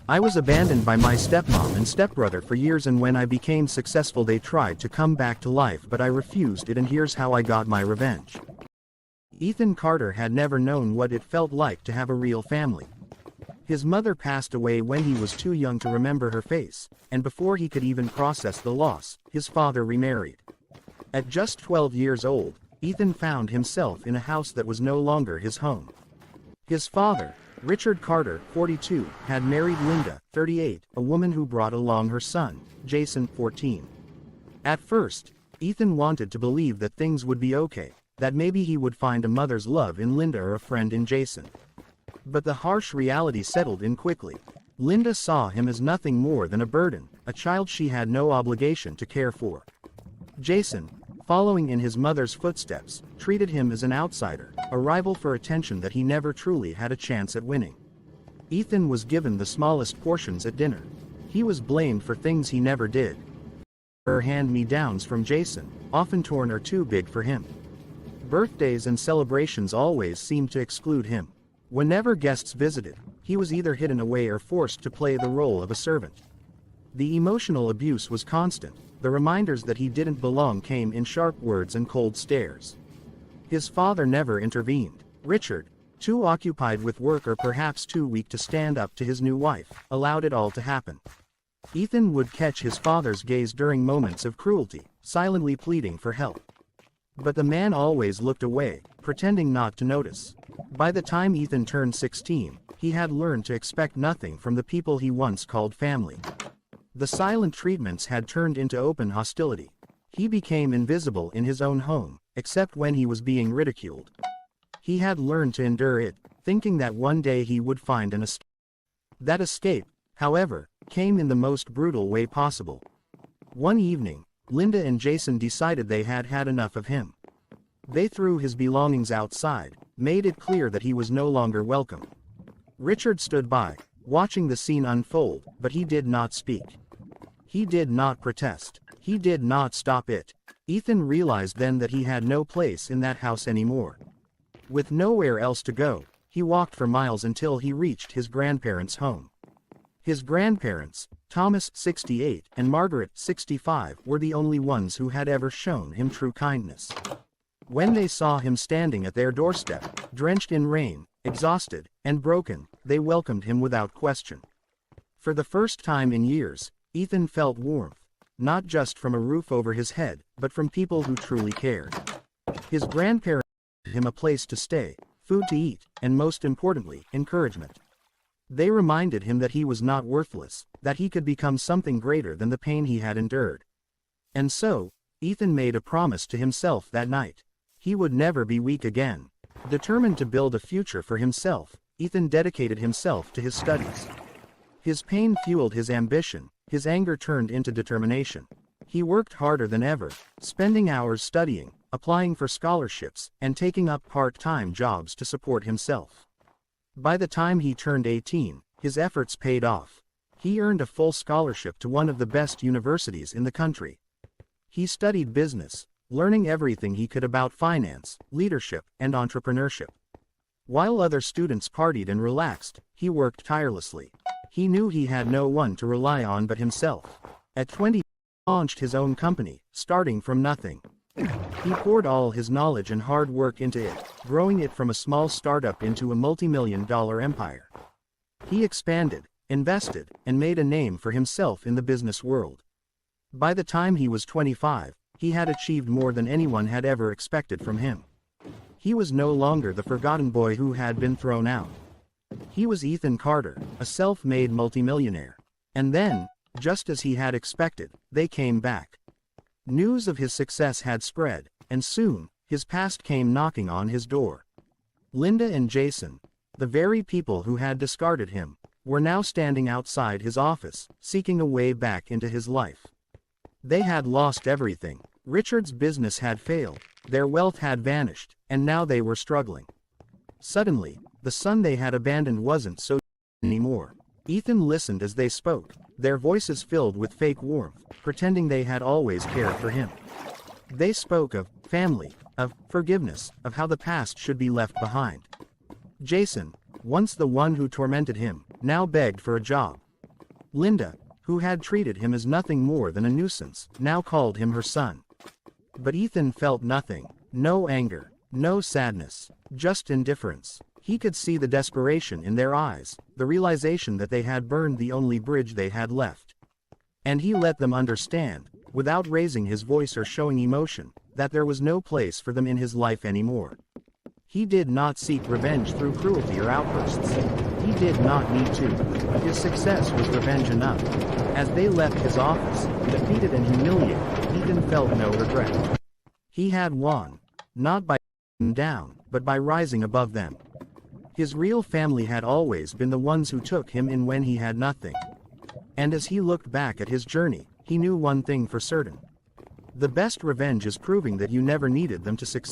I was abandoned by my stepmom and stepbrother for years, and when I became successful they tried to come back to life, but I refused it, and here's how I got my revenge. Ethan Carter had never known what it felt like to have a real family. His mother passed away when he was too young to remember her face, and before he could even process the loss, his father remarried. At just 12 years old, Ethan found himself in a house that was no longer his home. His father, Richard Carter, 42, had married Linda, 38, a woman who brought along her son, Jason, 14. At first, Ethan wanted to believe that things would be okay, that maybe he would find a mother's love in Linda or a friend in Jason. But the harsh reality settled in quickly. Linda saw him as nothing more than a burden, a child she had no obligation to care for. Jason, following in his mother's footsteps, treated him as an outsider, a rival for attention that he never truly had a chance at winning. Ethan was given the smallest portions at dinner. He was blamed for things he never did. Hand-me-downs from Jason, often torn or too big for him. Birthdays and celebrations always seemed to exclude him. Whenever guests visited, he was either hidden away or forced to play the role of a servant. The emotional abuse was constant. The reminders that he didn't belong came in sharp words and cold stares. His father never intervened. Richard, too occupied with work or perhaps too weak to stand up to his new wife, allowed it all to happen. Ethan would catch his father's gaze during moments of cruelty, silently pleading for help. But the man always looked away, pretending not to notice. By the time Ethan turned 16, he had learned to expect nothing from the people he once called family. The silent treatments had turned into open hostility. He became invisible in his own home, except when he was being ridiculed. He had learned to endure it, thinking that one day he would find an escape. That escape, however, came in the most brutal way possible. One evening, Linda and Jason decided they had had enough of him. They threw his belongings outside, made it clear that he was no longer welcome. Richard stood by, watching the scene unfold, but he did not speak. He did not protest. He did not stop it. Ethan realized then that he had no place in that house anymore. With nowhere else to go, he walked for miles until he reached his grandparents' home. His grandparents, Thomas, 68, and Margaret, 65, were the only ones who had ever shown him true kindness. When they saw him standing at their doorstep, drenched in rain, exhausted, and broken, they welcomed him without question. For the first time in years, Ethan felt warmth, not just from a roof over his head, but from people who truly cared. His grandparents gave him a place to stay, food to eat, and most importantly, encouragement. They reminded him that he was not worthless, that he could become something greater than the pain he had endured. And so, Ethan made a promise to himself that night. He would never be weak again. Determined to build a future for himself, Ethan dedicated himself to his studies. His pain fueled his ambition, his anger turned into determination. He worked harder than ever, spending hours studying, applying for scholarships, and taking up part-time jobs to support himself. By the time he turned 18, his efforts paid off. He earned a full scholarship to one of the best universities in the country. He studied business, learning everything he could about finance, leadership, and entrepreneurship. While other students partied and relaxed, he worked tirelessly. He knew he had no one to rely on but himself. At 20, he launched his own company, starting from nothing. He poured all his knowledge and hard work into it, growing it from a small startup into a multi-million-dollar empire. He expanded, invested, and made a name for himself in the business world. By the time he was 25, he had achieved more than anyone had ever expected from him. He was no longer the forgotten boy who had been thrown out. He was Ethan Carter, a self-made multimillionaire. And then, just as he had expected, they came back. News of his success had spread, and soon, his past came knocking on his door. Linda and Jason, the very people who had discarded him, were now standing outside his office, seeking a way back into his life. They had lost everything. Richard's business had failed, their wealth had vanished, and now they were struggling. Suddenly, the son they had abandoned wasn't so anymore. Ethan listened as they spoke, their voices filled with fake warmth, pretending they had always cared for him. They spoke of family, of forgiveness, of how the past should be left behind. Jason, once the one who tormented him, now begged for a job. Linda, who had treated him as nothing more than a nuisance, now called him her son. But Ethan felt nothing. No anger, no sadness, just indifference. He could see the desperation in their eyes, the realization that they had burned the only bridge they had left. And he let them understand, without raising his voice or showing emotion, that there was no place for them in his life anymore. He did not seek revenge through cruelty or outbursts. He did not need to. His success was revenge enough. As they left his office, defeated and humiliated, Ethan felt no regret. He had won, not by them down, but by rising above them. His real family had always been the ones who took him in when he had nothing. And as he looked back at his journey, he knew one thing for certain. The best revenge is proving that you never needed them to succeed.